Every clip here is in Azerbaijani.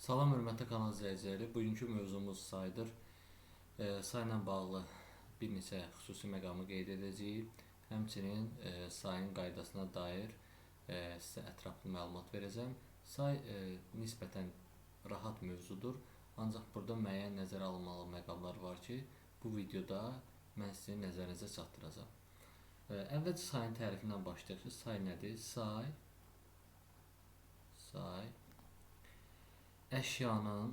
Salam hörmətli kanal izləyiciləri. Bugünkü mövzumuz saydır. Sayla bağlı bir neçə xüsusi məqamı qeyd edəcəyik. Həmçinin sayın qaydasına dair sizə ətraflı məlumat verəcəm. Say nisbətən rahat mövzudur. Ancaq burada müəyyən nəzərə alınmalı məqamlar var ki, bu videoda mən sizin nəzərinizə çatdıracağam. Əvvəlcə sayın tərifindən başlayaq ki, say nədir? Say əşyanın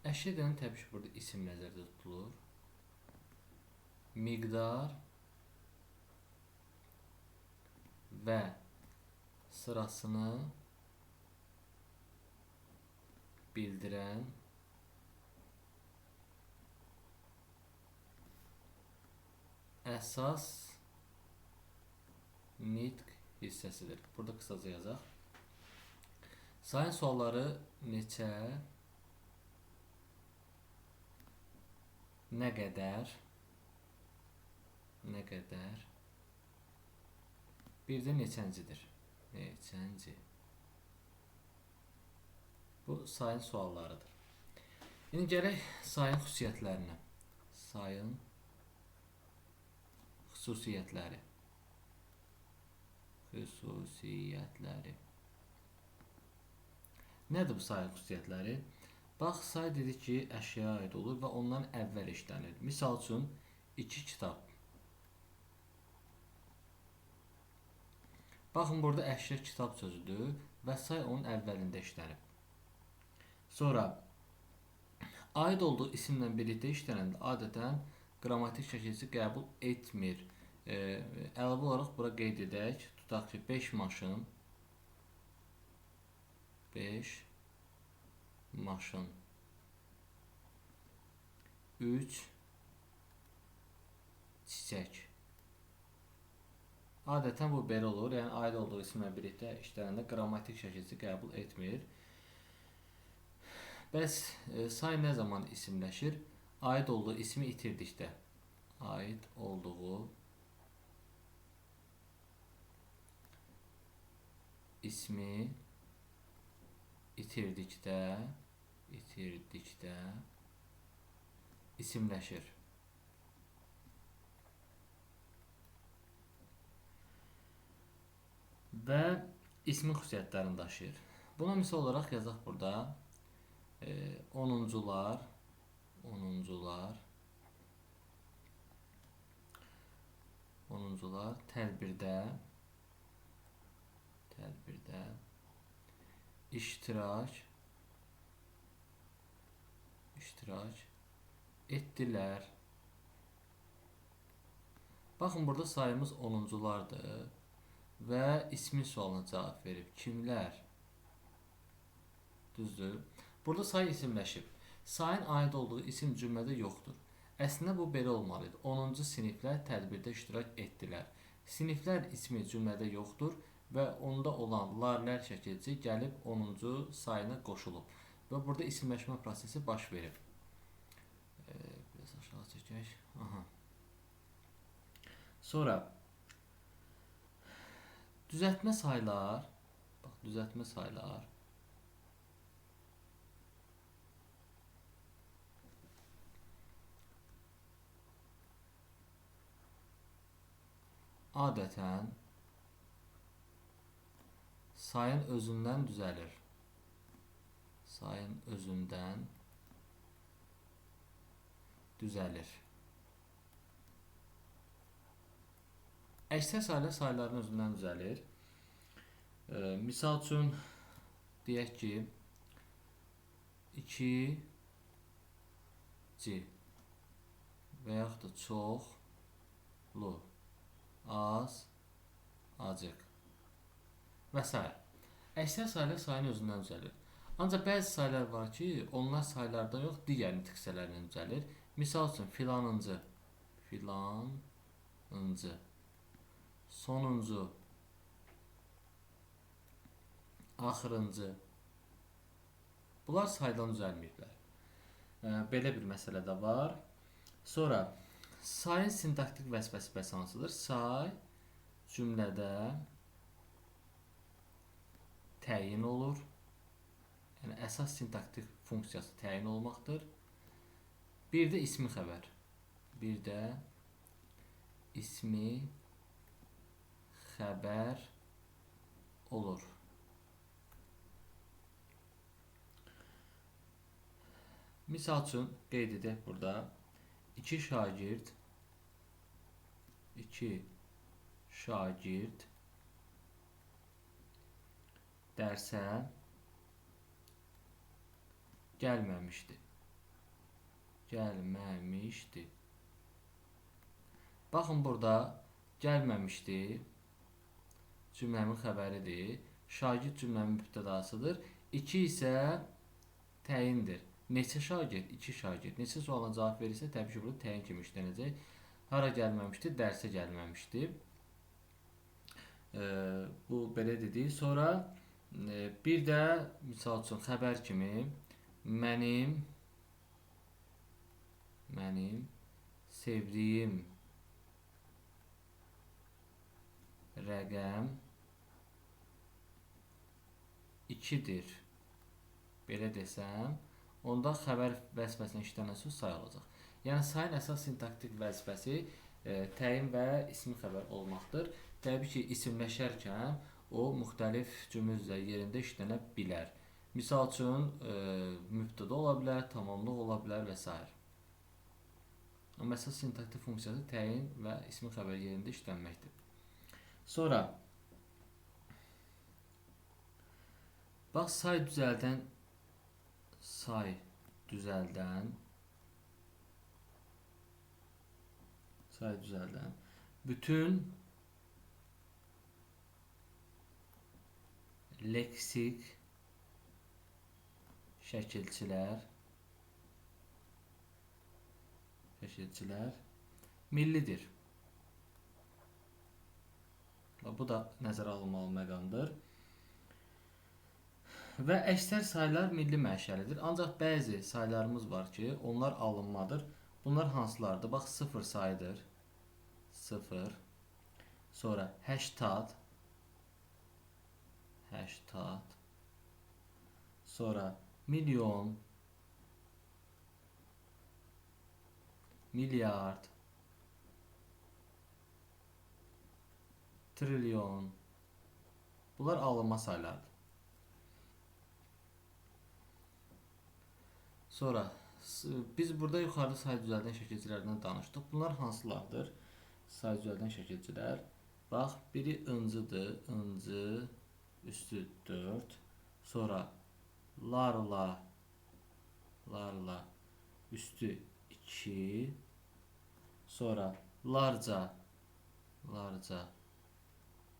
əşya deyən təbii ki, burada isim nəzərdə tutulur. Miqdar və sırasını bildirən əsas nitq hissəsidir. Burada qısaca yazaq. Sayın sualları neçə, nə qədər, bir də neçəncidir. Neçənci. Bu sayın suallarıdır. İndi gələk sayın xüsusiyyətlərinə. Sayın xüsusiyyətləri. Nədir bu sayın xüsusiyyətləri? Bax, say dedik ki, əşyaya aid olur və ondan əvvəl işlənir. Misal üçün, 2 kitab. Baxın, burada əşya kitab sözüdür və say onun əvvəlində işlənib. Sonra, aid olduğu isimlə birlikdə işlənəndə adətən qrammatik şəkilçi qəbul etmir. Əlavə olaraq bura qeyd edək. Tutaq ki, 5 maşın, 3 çiçək. Adətən bu belə olur. Yəni, aid olduğu isimlə birlikdə işlənəndə qrammatik şəkilçi qəbul etmir. Bəs say nə zaman isimləşir? Aid olduğu ismi itirdikdə. Aid olduğu ismi itirdikdə isimləşir. Və ismin xüsusiyyətlərini daşıyır. Buna misal olaraq yazaq burada. Onuncular tədbirdə iştirak etdilər. Baxın, burada sayımız onunculardır və ismin sualına cavab verib. Kimlər? Düzdür. Burada say isimləşib. Sayın aid olduğu isim cümlədə yoxdur. Əslində bu belə olmalıydı. 10-cu siniflər tədbirdə iştirak etdilər. Siniflər ismi cümlədə yoxdur və onda olan larlər şəkilçi gəlib 10-cu sayına qoşulub. Və burada isimləşmə prosesi baş verib. Biraz aşağı çəkək. Sonra düzəltmə saylar. Bax, düzəltmə saylar. Adətən sayın özündən düzəlir. Əksər saylar sayların özündən düzəlir. Misal üçün, deyək ki, 2 və yaxud da çoxlu, az, acıq və s. Əksər saylar sayın özündən düzəlir. Ancaq bəzi saylar var ki, onlar saylardan yox, digər nitq hissələrindən düzəlir. Misal üçün, filanıncı, sonuncu, axırıncı. Bunlar saydan düzəlməyiblər. Belə bir məsələ də var. Sonra sayın sintaktik vəzifəsi hansıdır? Say cümlədə təyin olur. Yəni əsas sintaktik funksiyası təyin olmaqdır. Bir də ismi xəbər. Bir də ismi xəbər olur. Misal üçün qeyd edək burada. İki şagird dərsə gəlməmişdi. Baxın burada gəlməmişdi cümləmin xəbəridir. Şagird cümləmin mübtədasıdır. 2 isə təyindir. Neçə şagird? 2 şagird. Neçə sualına cavab verirsə, təbii ki, burada təyin kimi işlənəcək. Hara gəlməmişdi? Dərsə gəlməmişdi. Bu belə dedik. Sonra bir də misal üçün xəbər kimi mənim sevdiyim rəqəm 2-dir. Belə desəm, onda xəbər vəzifəsində işlənən söz say olacaq. Yəni sayın əsas sintaktik vəzifəsi təyin və ismi xəbər olmaqdır. Təbii ki, isimləşərkən o müxtəlif cümlə yerində işlənə bilər. Misal üçün mübtəda ola bilər, tamamlıq ola bilər və s. Amma əsas sintaktik funksiyası təyin və ismi xəbər yerində işlənməkdir. Sonra bax, say düzəldən bütün leksik şəkilçilər millidir. Bu da nəzərə alınmalı məqamdır. Və əksər saylar milli mənşəlidir. Ancaq bəzi saylarımız var ki, onlar alınmadır. Bunlar hansılardır? Bax, 0 sayıdır. 0. Sonra 80. Sonra milyon, milyard, trilyon. Bunlar alınma saylardır. Sonra biz burada yuxarıda say düzəldən şəkilçilərdən danışdıq. Bunlar hansılardır? Say düzəldən şəkilçilər. Bax, biri ıncıdır. Incı üstü 4. Sonra larla üstü 2. Sonra larca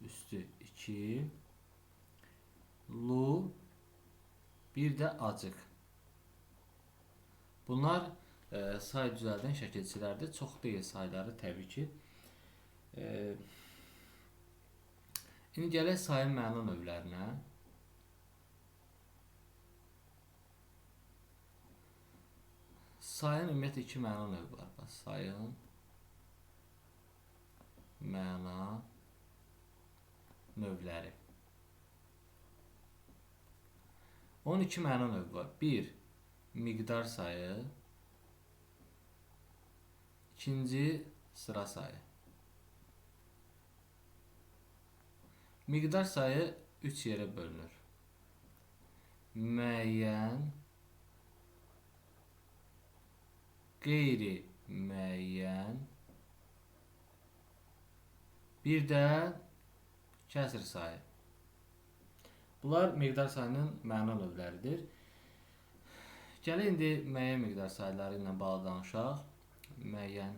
üstü 2. Lu bir də acıq. Bunlar say düzəldən şəkilçilərdir. Çox deyil sayları təbii ki. İndi gələk sayın məna növlərinə. Sayın ümumiyyətlə 2 məna növü var. Sayın məna növləri. Onun 2 məna növü var. 1. Miqdar sayı. 2. Sıra sayı. Miqdar sayı 3 yerə bölünür. Müəyyən, qeyri-müəyyən, bir də kəsr sayı. Bunlar miqdar sayının məna növləridir. Gəlin indi müəyyən miqdar sayları ilə bağlı danışaq. Müəyyən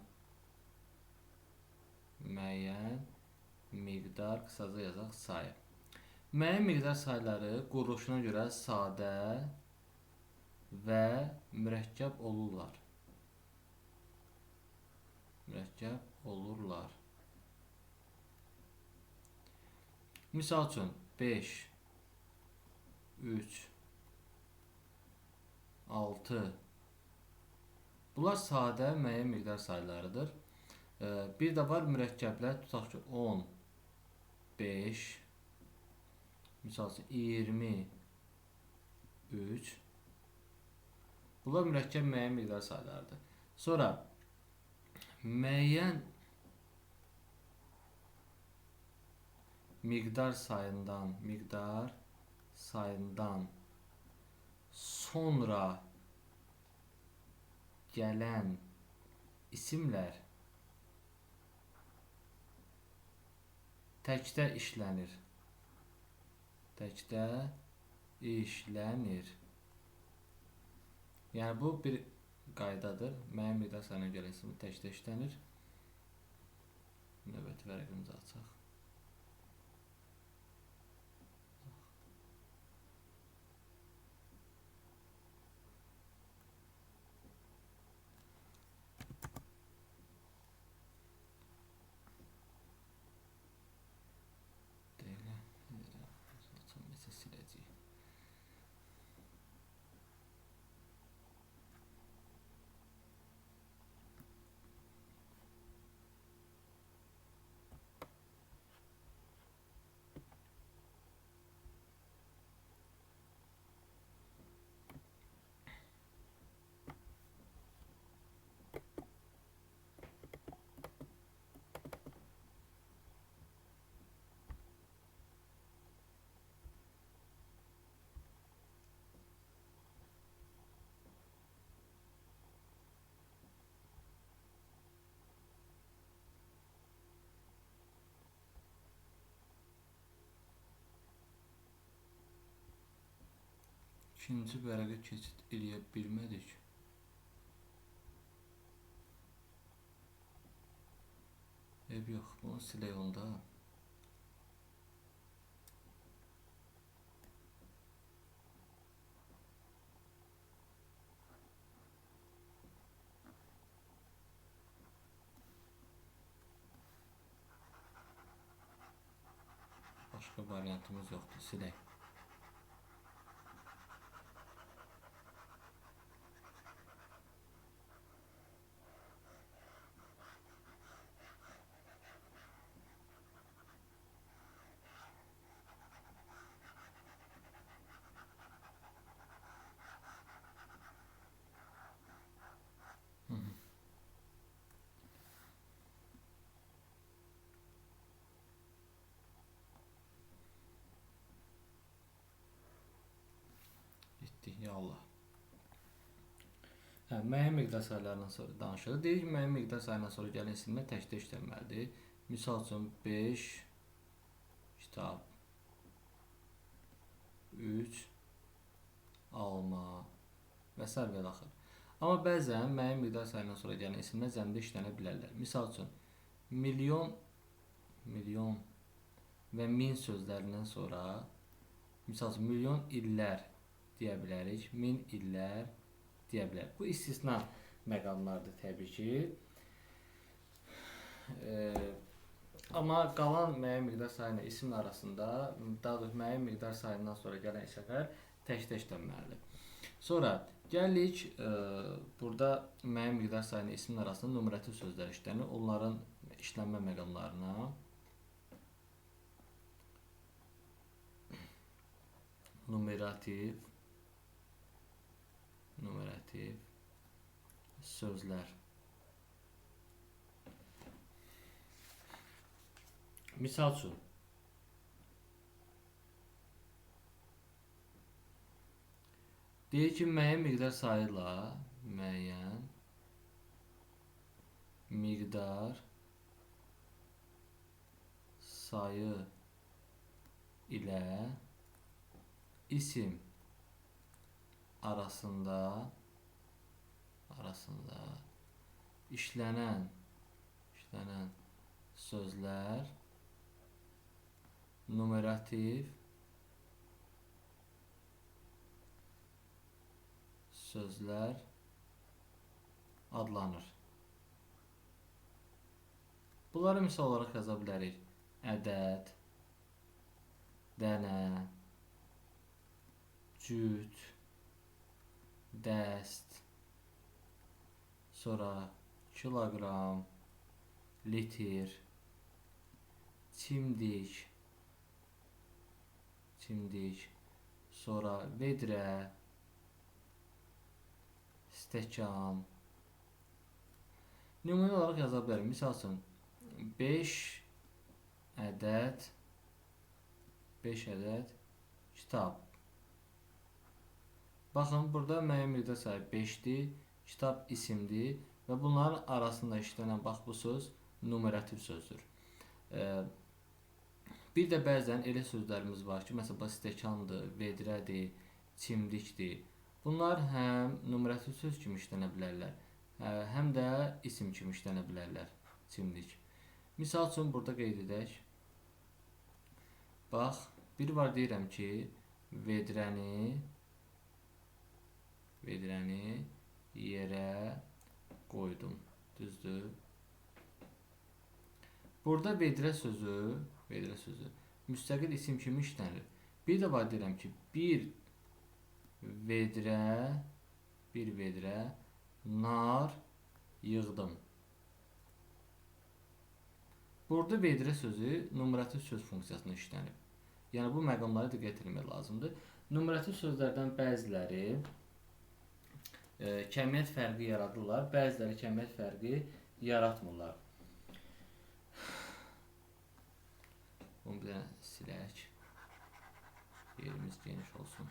miqdar, qısaca yazaq, sayı. Müəyyən miqdar sayları quruluşuna görə sadə və mürəkkəb olurlar. Misal üçün 5, 3, 6. Bunlar sadə müəyyən miqdar saylarıdır. Bir də var mürəkkəblər, tutaq ki 10, 5, Misal üçün 23. Bunlar mürəkkəb müəyyən miqdar saylardır. Sonra müəyyən miqdar sayından sonra gələn isimlər təkdə işlənir. Yəni bu bir qaydadır. Müəyyən miqdar sayına gələn isim təkdə işlənir. Növbəti vərəqimizi açaq. İkinci vərəqə keçid eləyə bilmədik. Yox, bunu silək onda. Başqa variantımız yoxdur, silək. Ya Allah. Müəyyən miqdar saylarından sonra danışırıq. Deyir ki, müəyyən miqdar sayından sonra gələn isimlər təkdə işlənməlidir. Misal üçün 5 kitab, 3 alma və s. və axır. Amma bəzən müəyyən miqdar sayından sonra gələn isimlər cəmdə işlənə bilərlər. Misal üçün milyon və min sözlərindən sonra misal üçün milyon illər deyə bilərik, 1000 illər deyə bilərik. Bu istisna məqamlardır təbii ki. Amma qalan müəyyən miqdar sayı ilə isim arasında, daha doğrusu müəyyən miqdar sayından sonra gələn isimlər təkdə işlənməlidir. Sonra gəlirik burada müəyyən miqdar sayı ilə ismin arasında numerativ sözlər işlənir. Onların işlənmə məqamlarına numerativ sözlər. Misal üçün deyir ki, müəyyən miqdar sayı ilə isim arasında işlənən sözlər numerativ sözlər adlanır. Bunları misal olaraq yaza bilərik. Ədəd, dənə, cüt, dəst, sonra kiloqram, litr, çimdik, çimdik, sonra vedrə, stəkan. Nümunə olaraq yaza bilərim. Misal üçün 5 ədəd 5 ədəd kitab. Baxın, burada müəyyən miqdar sayı 5-dir, kitab isimdir və bunların arasında işlənən bax bu söz numerativ sözdür. Bir də bəzən elə sözlərimiz var ki, məsələn, stəkandır, vedrədir, çimdikdir. Bunlar həm numerativ söz kimi işlənə bilərlər, həm də isim kimi işlənə bilərlər, çimdik. Misal üçün, burada qeyd edək. Bax, bir var deyirəm ki, vedrəni yerə qoydum. Düzdür? Burada vedrə sözü müstəqil isim kimi işlənir. Bir də var deyirəm ki, bir vedrə nar yığdım. Burada vedrə sözü numerativ söz funksiyasında işlənir. Yəni bu məqamlara diqqət etmək lazımdır. Numerativ sözlərdən bəziləri kəmiyyət fərqi yaradırlar, bəziləri kəmiyyət fərqi yaratmırlar. Bunu bir dənə silək. Yerimiz geniş olsun.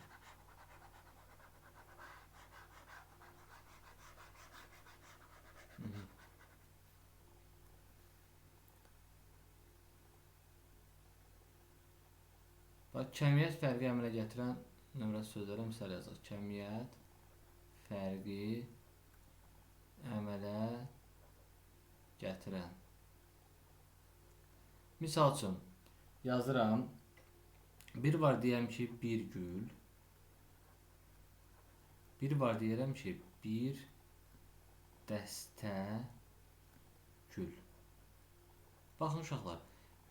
Bax, kəmiyyət fərqi əmələ gətirən numerativ sözlərə misal yazaq. Kəmiyyət fərqi əmələ gətirən. Misal üçün, yazıram. Bir var deyəm ki, bir gül. Bir var deyirəm ki, bir dəstə gül. Baxın uşaqlar,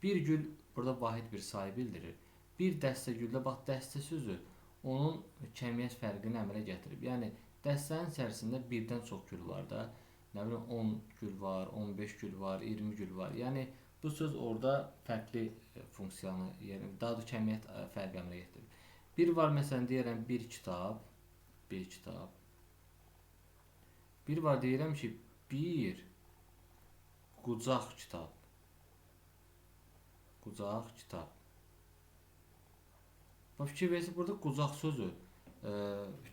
bir gül burada vahid bir sayı bildirir. Bir dəstə güldə, bax, dəstə sözü onun kəmiyyət fərqini əmələ gətirib. Yəni, dəstənin içərisində birdən çox gül var da, nə bilim 10 gül var, 15 gül var, 20 gül var. Yəni bu söz orada fərqli funksiyanı, yəni daha da kəmiyyət fərqi əmələ gətirir. Bir var məsələn deyirəm bir kitab. Bir var deyirəm ki, bir qucaq kitab. Bax, fikir verirsiniz, burada qucaq sözü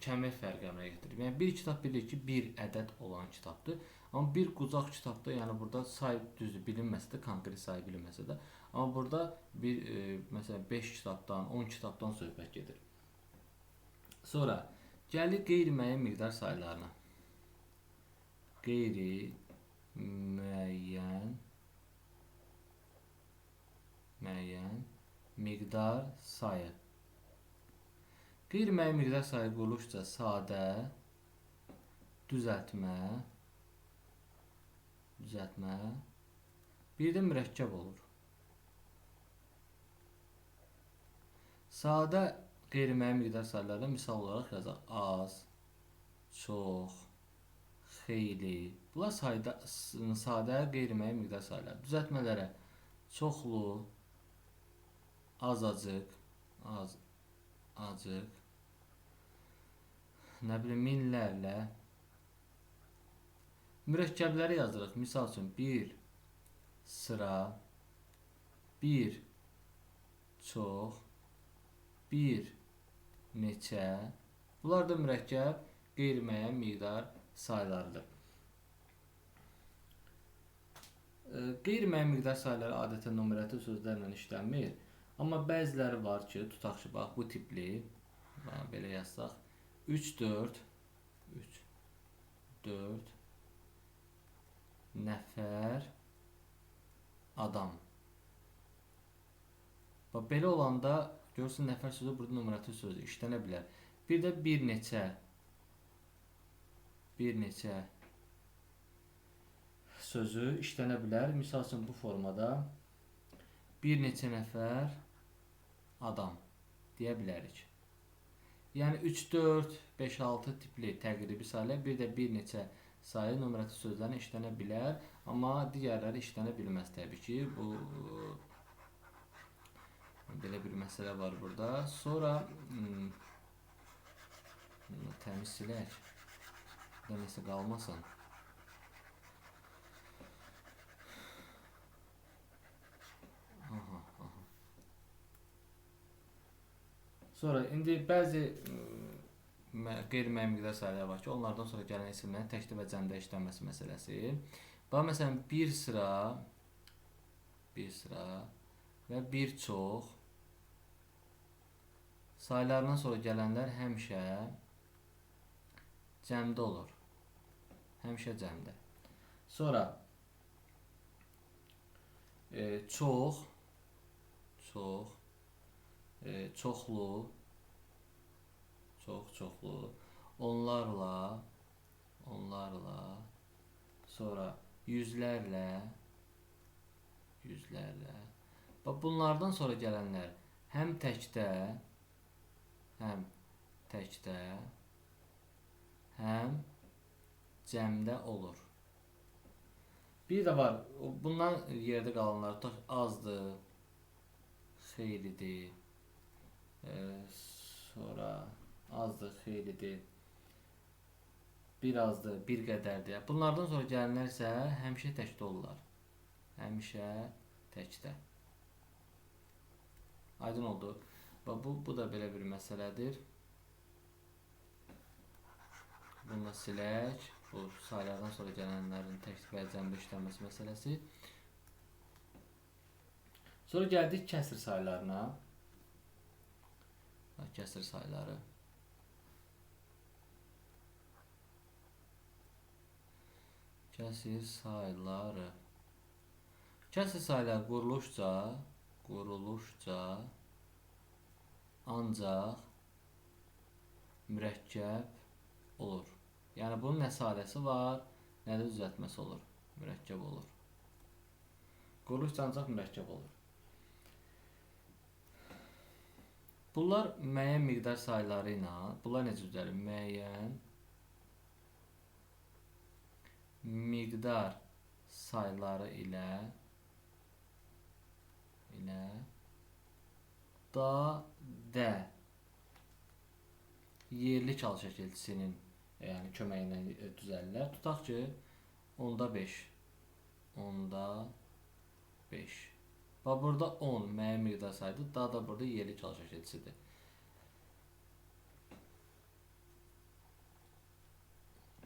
kəmiyyət fərqi əmələ gətirir. Yəni bir kitab bilir ki, bir ədəd olan kitabdır. Amma bir qucaq kitabda, yəni burada say düzdür bilinməsə də, konkret sayı bilinməsə də, amma burada bir məsələn 5 kitabdan, 10 kitabdan söhbət gedir. Sonra gəlir qeyri-müəyyən miqdar saylarına. Qeyri-müəyyən miqdar sayı. Qeyri-müəyyən miqdar sayı quruluşca sadə, düzəltmə, bir də mürəkkəb olur. Sadə qeyri-müəyyən miqdar saylardan misal olaraq yazaq. Az, çox, xeyli. Bunlar sadə qeyri-müəyyən miqdar saylar. Düzəltmələrə çoxlu, azacıq, nə bilim minlərlə. Mürəkkəbləri yazırıq. Misal üçün bir sıra, bir çox, bir neçə. Bunlar da mürəkkəb qeyri-müəyyən miqdar saylarıdır. Qeyri-müəyyən miqdar sayları adətən numerativ sözlərlə işlənmir. Amma bəziləri var ki, tutaq ki, bax, bu tipli, belə yazsaq, 3, 4 nəfər adam. Bax, belə olanda görürsün, nəfər sözü burada numerativ sözü işlənə bilər. Bir də bir neçə sözü işlənə bilər. Misal üçün bu formada bir neçə nəfər adam deyə bilərik. Yəni 3, 4, 5, 6 tipli təqribi sayılar, bir də bir neçə sayı numerativ sözlərlə işlənə bilər, amma digərləri işlənə bilməz təbii ki. Bu Belə bir məsələ var burada. Sonra təmiz silək. Burada nəsə qalmasın. Sonra indi bəzi qeyri-müəyyən miqdar sayılar var ki, onlardan sonra gələn isimlərin təkdə və cəmdə işlənməsi məsələsi. Bax, məsələn, bir sıra və bir çox sayılarından sonra gələnlər həmişə cəmdə olur. Həmişə cəmdə. Sonra çoxlu, çoxlu, onlarla, sonra yüzlərlə. Bax, bunlardan sonra gələnlər həm təkdə, həm cəmdə olur. Bir də var, bundan yerdə qalanlar tutaq azdır, xeylidir, sonra azdır, xeylidir, bir azdır, bir qədərdir. Bunlardan sonra gələnlər isə həmişə təkdə olurlar. Həmişə təkdə. Aydın oldu. Bu da belə bir məsələdir. Bunu da silək. Bu sayılardan sonra gələnlərin təkdə və cəmdə işlənməsi məsələsi. Sonra gəldik kəsr sayılarına. Kəsr sayıları. Kəsr sayıları. Kəsr sayıları quruluşca ancaq mürəkkəb olur. Yəni bunun nə sadəsi var, nə də düzəltməsi olur. Mürəkkəb olur. Quruluşca ancaq mürəkkəb olur. Bunlar müəyyən miqdar sayıları ilə, bunlar necə düzəlir? Müəyyən miqdar sayıları ilə də yerli çalı şəkilçisinin köməyi ilə düzəlirlər. Tutaq ki, 5/5. Bax, burada 10 müəyyən miqdar sayıdır, daha da burada yerli çalı şəkilçisidir.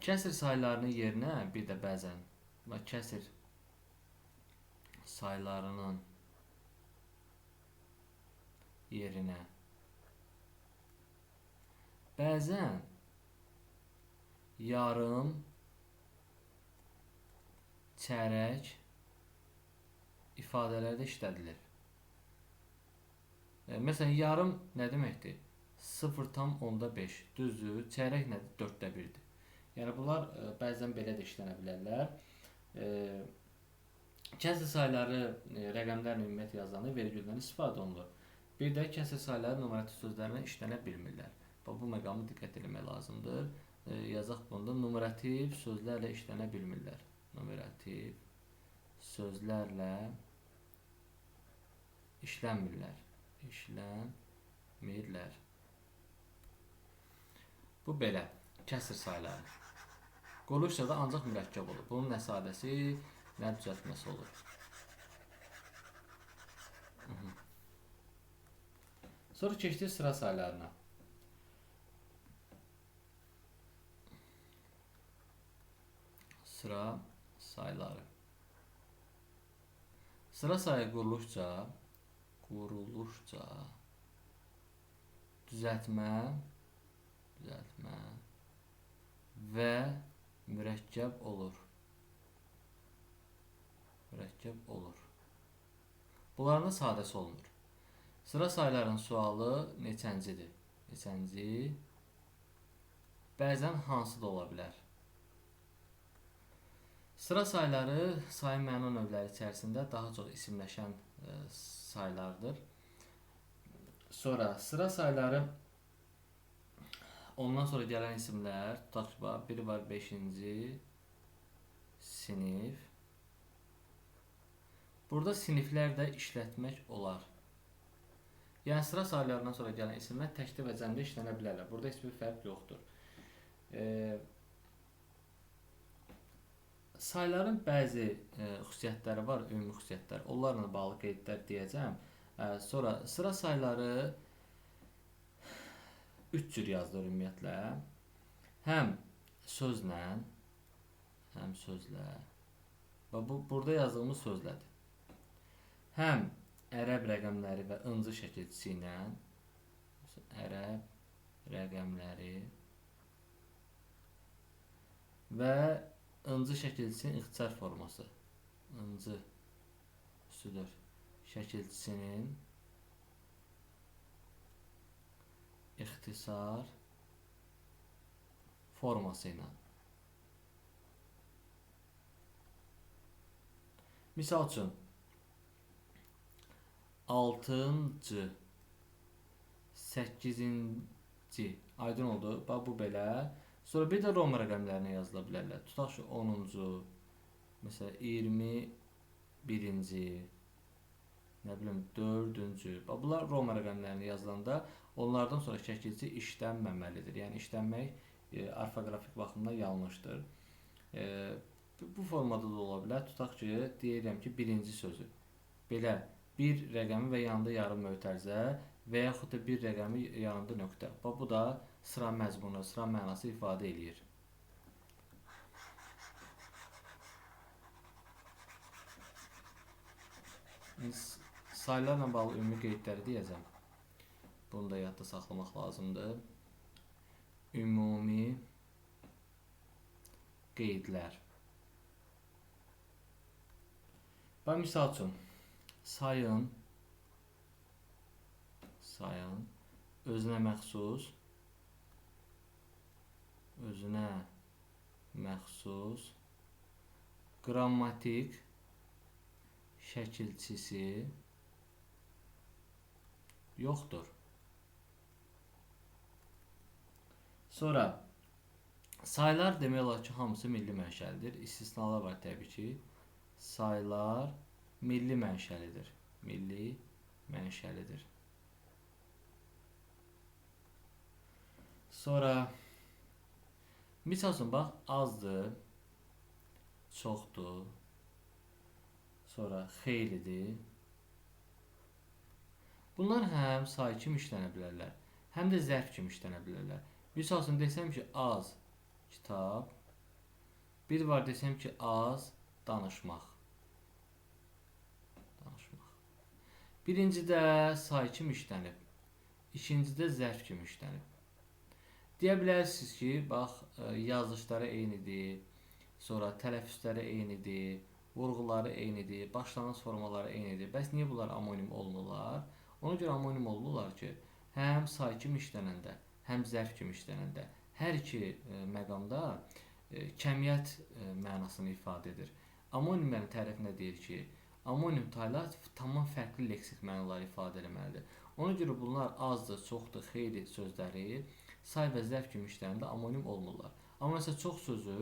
Kəsr sayılarının yerinə bir də bəzən kəsr sayılarının yerinə bəzən yarım, çərək ifadələrdə işlədilir. Məsələn, yarım nə deməkdir? 0,5. Düzdür? Çərək nədir? 4/1-dir. Yəni, bunlar bəzən belə də işlənə bilərlər. Kəsr sayıları rəqəmlərlə ümumiyyətlə yazılanda vergüldən istifadə olunur. Bir də kəsr sayıları numarativ sözlərlə işlənə bilmirlər. Bu məqamı diqqət etmək lazımdır. Yazaq bunda numarativ sözlərlə işlənə bilmirlər. Numarativ sözlərlə işlənmirlər. Bu belə kəsr sayıları. Quruluşca da ancaq mürəkkəb olur. Bunun nə sadəsi, nə düzəltməsi olur. Sonra keçdik sıra sayılarına. Sıra sayıları. Sıra sayı quruluşca düzəltmə və mürəkkəb olur. Bunların da sadəsi olmur. Sıra sayılarının sualı neçəncidir? Neçənci? Bəzən hansı da ola bilər. Sıra sayıları sayı məna növləri içərisində daha çox isimləşən sayılardır. Sonra sıra sayıları ondan sonra gələn isimlər, tutaq ki, biri var 5-ci sinif. Burada siniflər də işlətmək olar. Yəni sıra saylarından sonra gələn isimlər təkdə və cəmdə işlənə bilərlər. Burada heç bir fərq yoxdur. Sayların bəzi xüsusiyyətləri var, ümumi xüsusiyyətlər. Onlarla bağlı qeydlər deyəcəm. Sonra sıra sayları 3 cür yazılır ümumiyyətlə. Həm sözlə, və burada yazdığımız sözlədir. Həm ərəb rəqəmləri və ıncı şəkilçisi ilə, ərəb rəqəmləri və ıncı şəkilçisinin ixtisar forması, ıncı üstüdür şəkilçisinin ixtisar forması ilə. Misal üçün, 6-cı, 8-ci, aydın oldu. Bax, bu belə. Sonra bir də Roma rəqəmlərinə yazıla bilərlər. Tutaq ki, 10-cu, məsələn, 21-ci, nə bilim, 4-cü. Bax, bunlar Roma rəqəmlərinə yazılanda onlardan sonra şəkilçi işlənməməlidir. Yəni, işlənmək orfoqrafik baxımdan yanlışdır. Bu formada da ola bilər. Tutaq ki, deyirəm ki, birinci sözü. Belə, bir rəqəmi və yanında yarım mötərizə və yaxud da bir rəqəmi yanında nöqtə. Bu da sıra məzmunu, sıra mənası ifadə eləyir. Saylarla bağlı ümumi qeydləri deyəcəm. Bunu da yadda saxlamaq lazımdır. Ümumi qeydlər. Bax, misal üçün, sayın özünə məxsus qrammatik şəkilçisi yoxdur. Sonra saylar demək olar ki, hamısı milli mənşəlidir. İstisnalar var təbii ki. Saylar milli mənşəlidir. Sonra misal üçün, bax, azdır, çoxdur, sonra xeylidir. Bunlar həm say kimi işlənə bilərlər, həm də zərf kimi işlənə bilərlər. Misal üçün, desəm ki, az kitab, bir var desəm ki, az danışmaq. Birincidə say kimi işlənib, ikincidə zərf kimi işlənib. Deyə bilərsiniz ki, bax, yazılışları eynidir, sonra tələffüzləri eynidir, vurğuları eynidir, başlanğıc formaları eynidir. Bəs niyə bunlar amonim olmurlar? Ona görə amonim olmurlar ki, həm say kimi işlənəndə, həm zərf kimi işlənəndə hər iki məqamda kəmiyyət mənasını ifadə edir. Amonimlərin tərəfinə deyir ki, amonim taylar tamam fərqli leksik mənaları ifadə etməlidir. Ona görə bunlar azdır, çoxdur, xeyli sözləri say və zərf kimi işlənəndə amonim olmurlar. Amma məsələn, çox sözü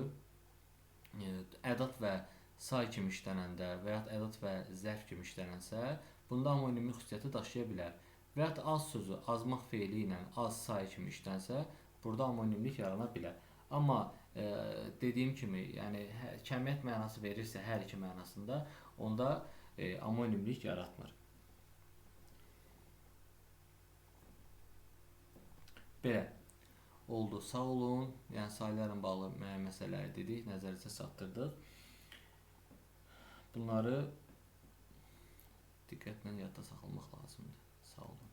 ədat və say kimi işlənəndə və yaxud ədat və zərf kimi işlənənsə, bunda amonimlik xüsusiyyəti daşıya bilər. Və yaxud az sözü azmaq feili ilə az say kimi işlənsə, burada amonimlik yarana bilər. Amma dediyim kimi, yəni kəmiyyət mənası verirsə hər iki mənasında, onda amonimlik yaratmır. Belə oldu. Sağ olun. Yəni saylarla bağlı müəyyən məsələləri dedik, nəzərinizə çatdırdıq. Bunları diqqətlə yadda saxlamaq lazımdır. Sağ olun.